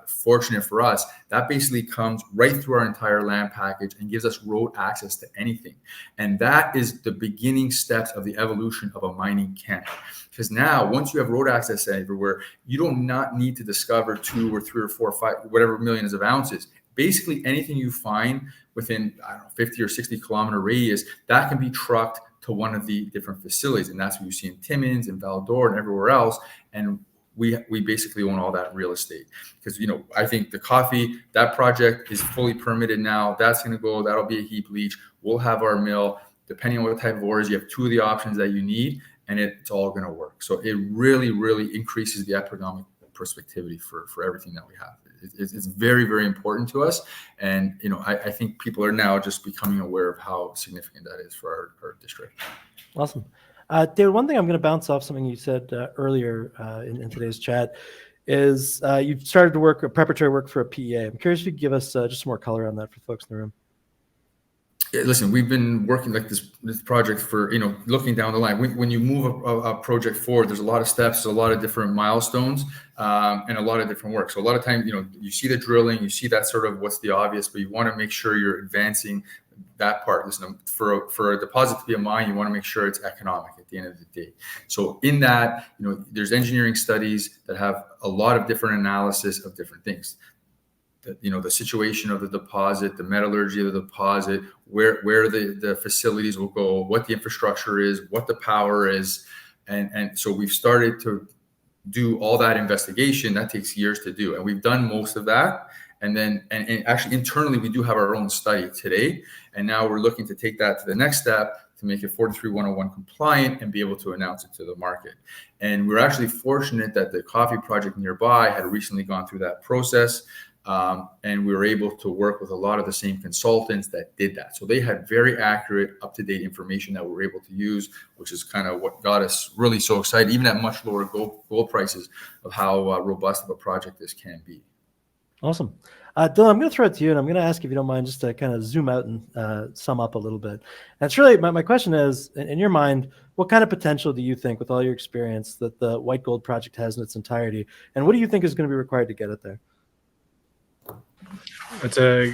fortunate for us, that basically comes right through our entire land package and gives us road access to anything. And that is the beginning steps of the evolution of a mining camp. Because now, once you have road access everywhere, you do not need to discover 2 or 3 or 4 or 5, whatever millions of ounces. Basically, anything you find within, I don't know, 50 or 60 kilometer radius, that can be trucked to one of the different facilities. And that's what you see in Timmins and Val-d'Or and everywhere else. And we basically own all that real estate. Because, I think the Coffee, that project is fully permitted now. That's going to go, that'll be a heap leach. We'll have our mill. Depending on what type of ores, you have 2 of the options that you need, and it's all going to work. So it really, really increases the economic prospectivity for everything that we have. It's very, very important to us. And, I think people are now just becoming aware of how significant that is for our district. Awesome. David, one thing I'm going to bounce off something you said earlier in today's chat is you've started to work, preparatory work for a PEA. I'm curious if you could give us just some more color on that for folks in the room. Yeah, listen, we've been working like this project for, looking down the line. When you move a project forward, there's a lot of steps, a lot of different milestones, and a lot of different work. So a lot of times, you see the drilling, you see that sort of what's the obvious, but you want to make sure you're advancing that part. Listen, for a deposit to be a mine, you want to make sure it's economic at the end of the day. So in that, there's engineering studies that have a lot of different analysis of different things. The situation of the deposit, the metallurgy of the deposit, where the facilities will go, what the infrastructure is, what the power is. And so we've started to do all that investigation. That takes years to do. And we've done most of that. And then, and actually internally, we do have our own study today. And now we're looking to take that to the next step to make it 43101 compliant and be able to announce it to the market. And we're actually fortunate that the Coffee project nearby had recently gone through that process. And we were able to work with a lot of the same consultants that did that. So they had very accurate, up-to-date information that we were able to use, which is kind of what got us really so excited, even at much lower gold prices, of how robust of a project this can be. Awesome. Dylan, I'm going to throw it to you, and I'm going to ask if you don't mind just to kind of zoom out and sum up a little bit. And it's really, my question is, in your mind, what kind of potential do you think, with all your experience, that the White Gold project has in its entirety? And what do you think is going to be required to get it there? That's a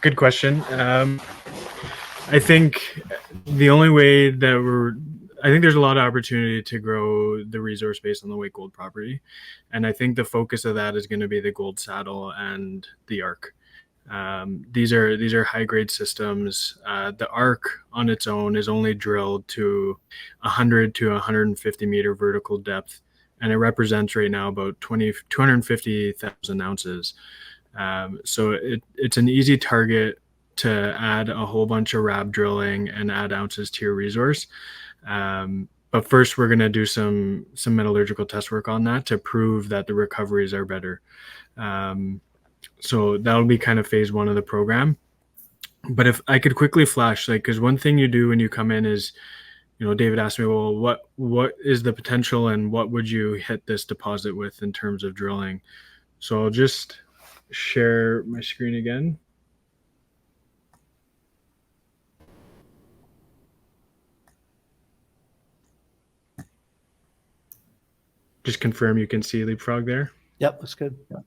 good question. I think the only way that I think there's a lot of opportunity to grow the resource base on the White Gold property. And I think the focus of that is going to be the Gold Saddle and the Arc. These are high grade systems. The Arc on its own is only drilled to 100 to 150 meter vertical depth. And it represents right now about 250,000 ounces. So it's an easy target to add a whole bunch of RAB drilling and add ounces to your resource. But first, we're going to do some metallurgical test work on that to prove that the recoveries are better. So that'll be kind of phase 1 of the program. But if I could quickly flash, because one thing you do when you come in is, David asked me, well, what is the potential and what would you hit this deposit with in terms of drilling? So I'll just share my screen again. Just confirm you can see Leapfrog there. Yep, that's good. Yeah.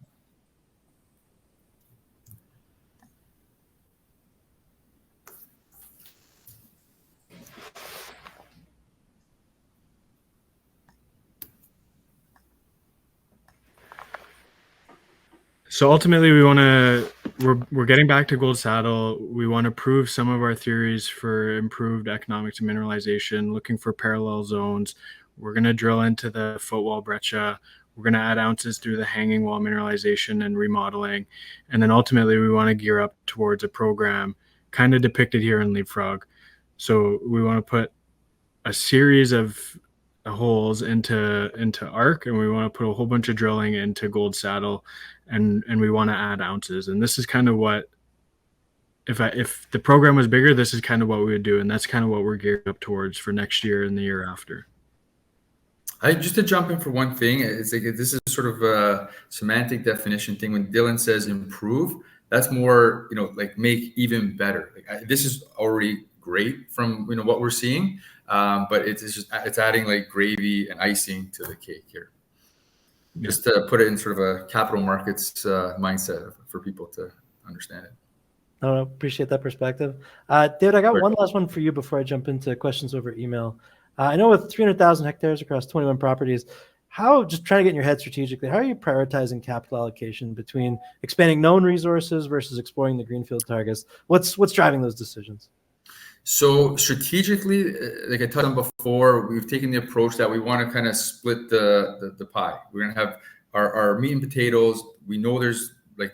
So ultimately, we're getting back to Gold Saddle. We want to prove some of our theories for improved economics and mineralization, looking for parallel zones. We're going to drill into the footwall breccia. We're going to add ounces through the hanging wall mineralization and remodeling. And then ultimately, we want to gear up towards a program kind of depicted here in Leapfrog. So we want to put a series of holes into Arc, and we want to put a whole bunch of drilling into Gold Saddle, and we want to add ounces. And this is kind of what, if the program was bigger, this is kind of what we would do, and that's kind of what we're geared up towards for next year and the year after. Just to jump in for one thing, it's like this is sort of a semantic definition thing. When Dylan says improve, that's more, like make even better. This is already great from what we're seeing, but it's adding like gravy and icing to the cake here. Just to put it in sort of a capital markets mindset for people to understand it. I appreciate that perspective. David, I got one last one for you before I jump into questions over email. I know with 300,000 hectares across 21 properties, just trying to get in your head strategically, how are you prioritizing capital allocation between expanding known resources versus exploring the greenfield targets? What's driving those decisions? So strategically, like I touched on before, we've taken the approach that we want to kind of split the pie. We're going to have our meat and potatoes. We know there's like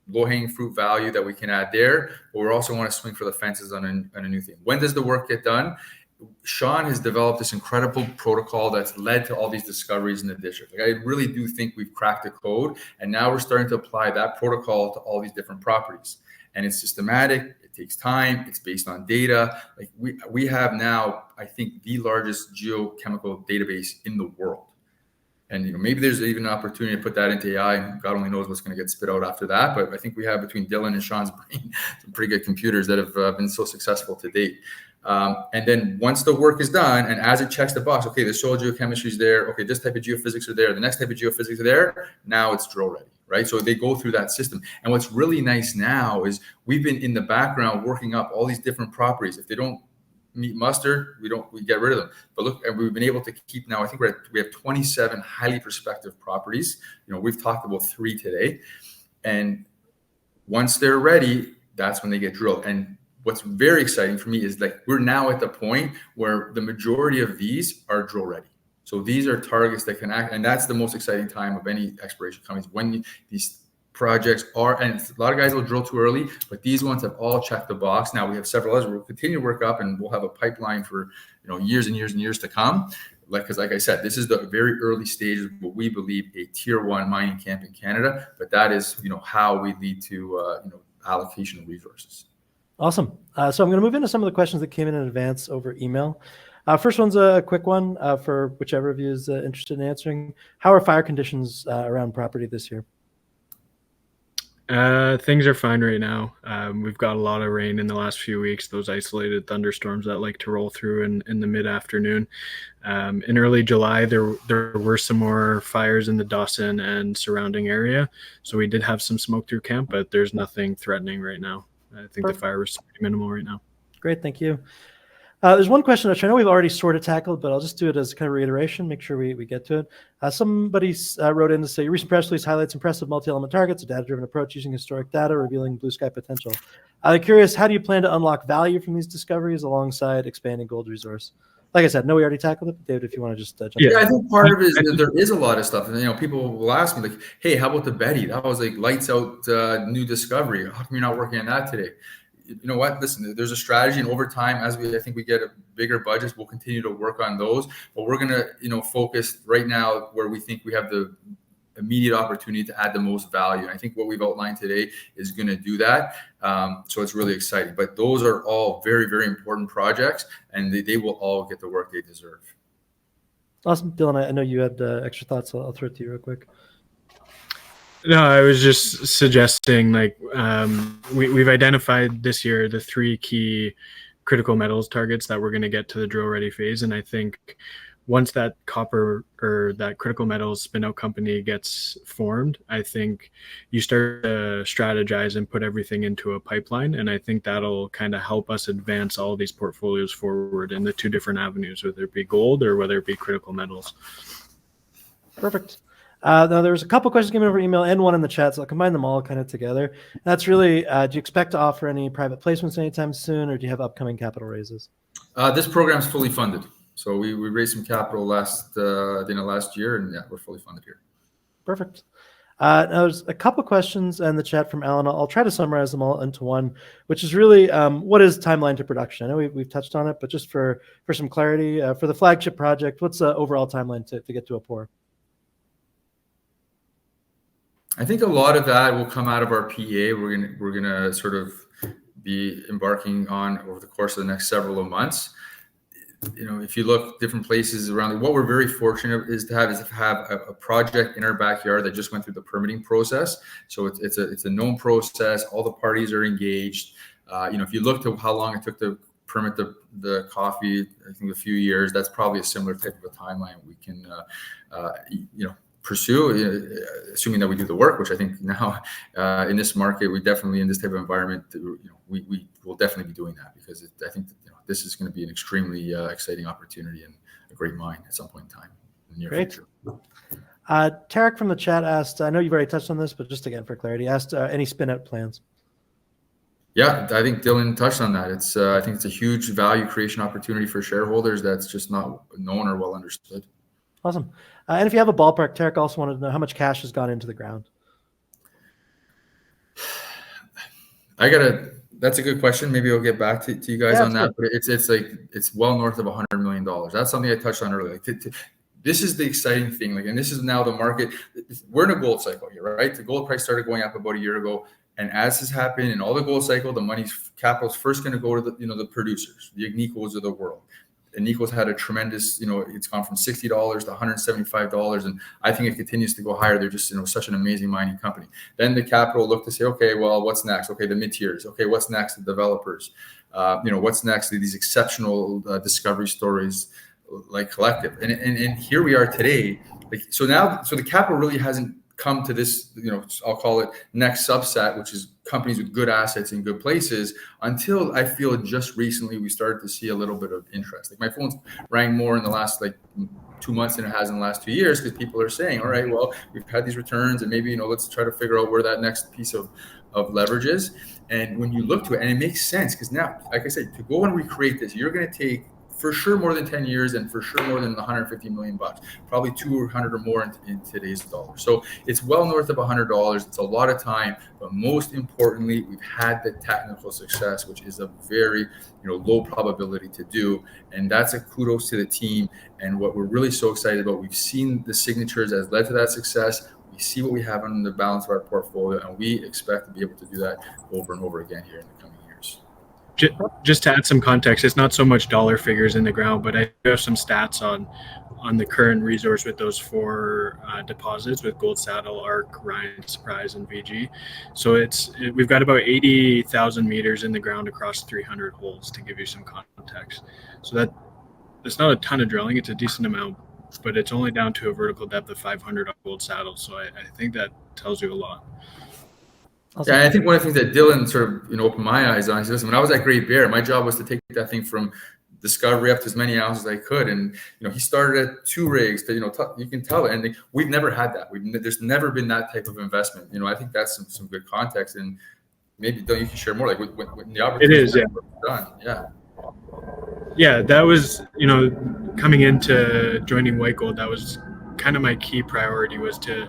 low-hanging fruit value that we can add there, but we also want to swing for the fences on a new thing. When does the work get done? Sean has developed this incredible protocol that's led to all these discoveries in the district. Like, I really do think we've cracked the code, and now we're starting to apply that protocol to all these different properties. And it's systematic. It takes time. It's based on data. Like we have now, I think, the largest geochemical database in the world. And maybe there's even an opportunity to put that into AI, and God only knows what's going to get spit out after that. But I think we have, between Dylan and Sean's brain, some pretty good computers that have been so successful to date. And then once the work is done, and as it checks the box, okay, the soil geochemistry is there. Okay, this type of geophysics are there. The next type of geophysics are there. Now it's drill ready, right? So they go through that system. And what's really nice now is we've been in the background working up all these different properties. If they don't meet muster, we get rid of them. But look, we've been able to keep now, I think we have 27 highly prospective properties. We've talked about 3 today. And once they're ready, that's when they get drilled. And what's very exciting for me is like we're now at the point where the majority of these are drill ready. So these are targets that can act, and that's the most exciting time of any exploration companies, when these projects are, and a lot of guys will drill too early, but these ones have all checked the box. Now we have several others we'll continue to work up, and we'll have a pipeline for years and years and years to come. Because like I said, this is the very early stages of what we believe a tier 1 mining camp in Canada, but that is how we lead to allocation of resources. Awesome. So I'm going to move into some of the questions that came in advance over email. First one's a quick one for whichever of you is interested in answering. How are fire conditions around property this year? Things are fine right now. We've got a lot of rain in the last few weeks, those isolated thunderstorms that like to roll through in the mid-afternoon. In early July, there were some more fires in the Dawson and surrounding area. So we did have some smoke through camp, but there's nothing threatening right now. I think the fire was pretty minimal right now. Great, thank you. There's one question which I know we've already sort of tackled, but I'll just do it as kind of reiteration, make sure we get to it. Somebody wrote in to say, your recent press release highlights impressive multi-element targets, a data-driven approach using historic data, revealing blue sky potential. I'm curious, how do you plan to unlock value from these discoveries alongside expanding gold resource? Like I said, no, we already tackled it, but David, if you want to just jump in. Yeah, I think part of it is that there is a lot of stuff. And, people will ask me, like, hey, how about the Betty? That was like lights out new discovery. How come you're not working on that today? You know what? Listen, there's a strategy, and over time, as I think we get a bigger budgets, we'll continue to work on those. But we're gonna, focus right now where we think we have the immediate opportunity to add the most value. And I think what we've outlined today is going to do that. So it's really exciting. But those are all very, very important projects, and they will all get the work they deserve. Awesome, Dylan. I know you had extra thoughts. So I'll throw it to you real quick. No, I was just suggesting, like, we've identified this year the 3 key critical metals targets that we're going to get to the drill ready phase. And I think once that copper or that critical metals spin out company gets formed, I think you start to strategize and put everything into a pipeline. And I think that'll kind of help us advance all these portfolios forward in the 2 different avenues, whether it be gold or whether it be critical metals. Perfect. Now, there's a couple questions coming over email and one in the chat, so I'll combine them all kind of together. And that's really, do you expect to offer any private placements anytime soon, or do you have upcoming capital raises? This program is fully funded. So we raised some capital last year, and yeah, we're fully funded here. Perfect. Now, there's a couple questions in the chat from Alan. I'll try to summarize them all into one, which is really, what is timeline to production? I know we've touched on it, but just for some clarity, for the flagship project, what's the overall timeline to get to a pour? I think a lot of that will come out of our PA. We're gonna sort of be embarking on over the course of the next several of months. If you look different places around, what we're very fortunate is to have a project in our backyard that just went through the permitting process. So it's a known process. All the parties are engaged. If you look to how long it took to permit the coffee, I think a few years. That's probably a similar type of a timeline we can, pursue, assuming that we do the work, which I think now in this market, we definitely, in this type of environment, we will definitely be doing that, because I think that, this is going to be an extremely exciting opportunity and a great mine at some point in time in the near Great. future. Tarek from the chat asked, I know you've already touched on this, but just again for clarity, asked any spin out plans. Yeah, I think Dylan touched on that. It's I think it's a huge value creation opportunity for shareholders that's just not known or well understood. Awesome. And if you have a ballpark, Tarek also wanted to know how much cash has gone into the ground. That's a good question. Maybe I'll get back to you guys on that. But it's well north of $100 million. That's something I touched on earlier. This is the exciting thing. And this is now the market. We're in a gold cycle here, right? The gold price started going up about a year ago. And as this happened in all the gold cycle, the capital is first going to go to the producers, the Agnicos of the world. Agnico's had a tremendous, it's gone from $60 to $175, and I think it continues to go higher. They're just, such an amazing mining company. Then the capital looked to say, okay, well, what's next? Okay, the mid-tiers. Okay, what's next? The developers. What's next? These exceptional discovery stories like Collective. And here we are today. So the capital really hasn't come to this, I'll call it next subset, which is companies with good assets in good places, until I feel just recently we started to see a little bit of interest. Like my phone's rang more in the last 2 months than it has in the last 2 years, because people are saying, all right, well, we've had these returns, and maybe, let's try to figure out where that next piece of leverage is. And when you look to it, and it makes sense, because now, like I said, to go and recreate this, you're going to take for sure more than 10 years, and for sure more than $150 million, probably 200 or more in today's dollar. So it's well north of $100. It's a lot of time, but most importantly, we've had the technical success, which is a very low probability to do, and that's a kudos to the team. And what we're really so excited about, we've seen the signatures that has led to that success. We see what we have on the balance of our portfolio, and we expect to be able to do that over and over again here in the coming years. Just to add some context, it's not so much dollar figures in the ground, but I do have some stats on the current resource with those 4 deposits with Gold Saddle, Arc, Ryan, Surprise, and VG. So we've got about 80,000 meters in the ground across 300 holes, to give you some context. So that's not a ton of drilling. It's a decent amount, but it's only down to a vertical depth of 500 on Gold Saddle. So I think that tells you a lot. Yeah, I think one of the things that Dylan sort of opened my eyes on, he said, listen, when I was at Great Bear, my job was to take that thing from discovery up to as many ounces as I could. And he started at 2 rigs to you can tell it. And we've never had that. There's never been that type of investment. I think that's some good context. And maybe Dylan, you can share more, like when the opportunity is done. Yeah. Yeah, that was coming into joining White Gold, that was kind of my key priority, was to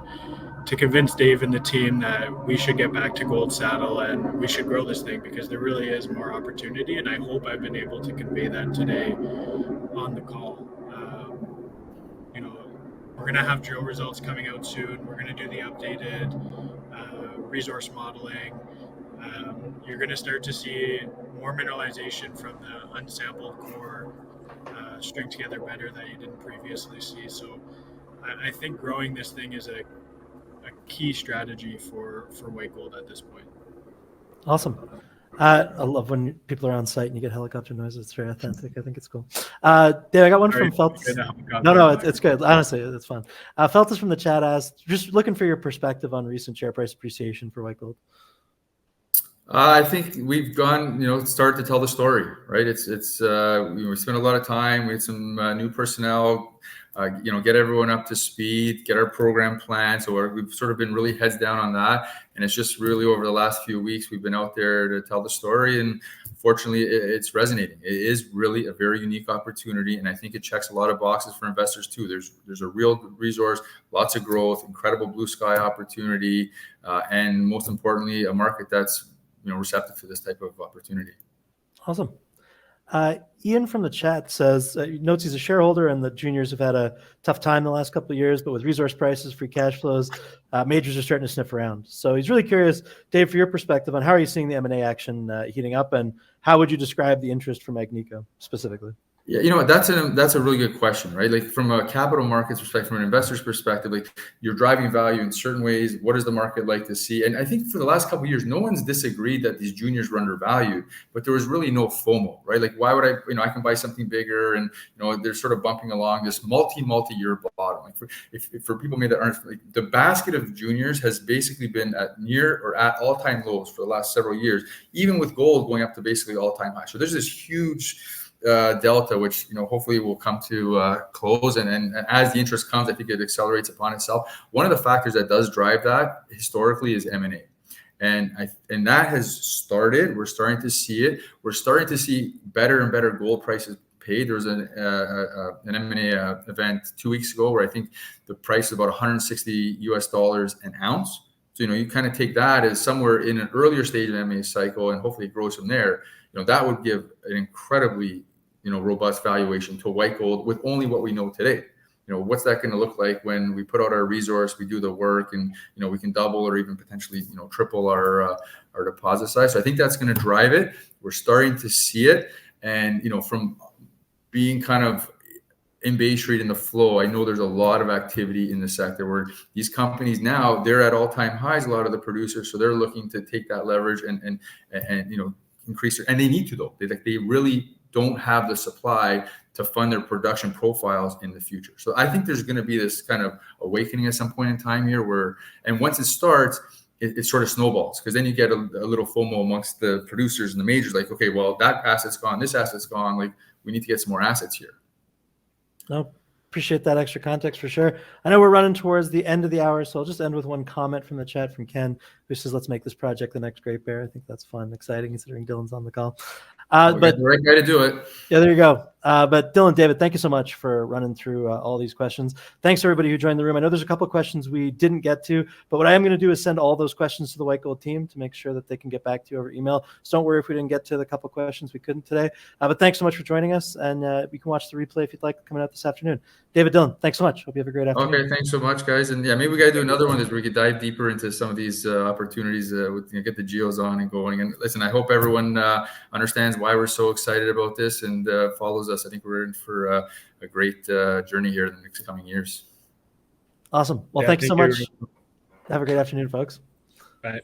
convince Dave and the team that we should get back to Gold Saddle and we should grow this thing, because there really is more opportunity. And I hope I've been able to convey that today on the call. We're going to have drill results coming out soon. We're going to do the updated resource modeling. You're going to start to see more mineralization from the unsampled core string together better that you didn't previously see. So I think growing this thing is a key strategy for White Gold at this point. Awesome. I love when people are on site and you get helicopter noises. It's very authentic. I think it's cool. Dave, I got one from Feltus. No, it's good. Honestly, it's fun. Feltus from the chat asked, just looking for your perspective on recent share price appreciation for White Gold. I think we've gone, start to tell the story, right? It's we spent a lot of time with some new personnel, get everyone up to speed, get our program planned. So we've sort of been really heads down on that. And it's just really over the last few weeks, we've been out there to tell the story. And fortunately, it's resonating. It is really a very unique opportunity. And I think it checks a lot of boxes for investors too. There's a real resource, lots of growth, incredible blue sky opportunity. And most importantly, a market that's receptive to this type of opportunity. Awesome. Ian from the chat says, notes he's a shareholder and the juniors have had a tough time the last couple of years, but with resource prices, free cash flows, majors are starting to sniff around. So he's really curious, Dave, for your perspective on how are you seeing the M&A action heating up, and how would you describe the interest from Agnico specifically? Yeah, you know what? That's a really good question, right? Like from a capital markets perspective, from an investor's perspective, like you're driving value in certain ways. What does the market like to see? And I think for the last couple of years, no one's disagreed that these juniors were undervalued, but there was really no FOMO, right? Like why would I, I can buy something bigger, and they're sort of bumping along this multi-year bottom. Like for people maybe that aren't, like, the basket of juniors has basically been at near or at all-time lows for the last several years, even with gold going up to basically all-time high. So there's this huge delta, which hopefully will come to close, and as the interest comes, I think it accelerates upon itself. One of the factors that does drive that historically is M&A, and that has started. We're starting to see it. We're starting to see better and better gold prices paid. There was an M&A event 2 weeks ago where I think the price is about $160 an ounce. So you kind of take that as somewhere in an earlier stage of the M&A cycle, and hopefully it grows from there. That would give an incredibly robust valuation to white gold with only what we know today. What's that going to look like when we put out our resource, we do the work, and we can double or even potentially triple our deposit size. So I think that's going to drive it. We're starting to see it, and from being kind of in Bay Street in the flow, I know there's a lot of activity in the sector where these companies now, they're at all-time highs, a lot of the producers, so they're looking to take that leverage and increase it, and they need to, though. They really don't have the supply to fund their production profiles in the future. So I think there's going to be this kind of awakening at some point in time here and once it starts, it sort of snowballs, because then you get a little FOMO amongst the producers and the majors, like, okay, well, that asset's gone, this asset's gone, like we need to get some more assets here. No, appreciate that extra context for sure. I know we're running towards the end of the hour, so I'll just end with one comment from the chat from Ken, who says, let's make this project the next Great Bear. I think that's fun, exciting, considering Dylan's on the call. But the right guy to do it. Yeah, there you go. But Dylan, David, thank you so much for running through all these questions. Thanks to everybody who joined the room. I know there's a couple of questions we didn't get to, but what I am going to do is send all those questions to the White Gold team to make sure that they can get back to you over email. So don't worry if we didn't get to the couple of questions we couldn't today. But thanks so much for joining us, and you can watch the replay if you'd like coming out this afternoon. David, Dylan, thanks so much. Hope you have a great afternoon. Okay, thanks so much, guys. And yeah, maybe we got to do another one where we could dive deeper into some of these opportunities, get the geos on and going. And listen, I hope everyone understands why we're so excited about this and follows us. I think we're in for a great journey here in the next coming years. Awesome. Well, thank you so much. Have a great afternoon, folks. Bye.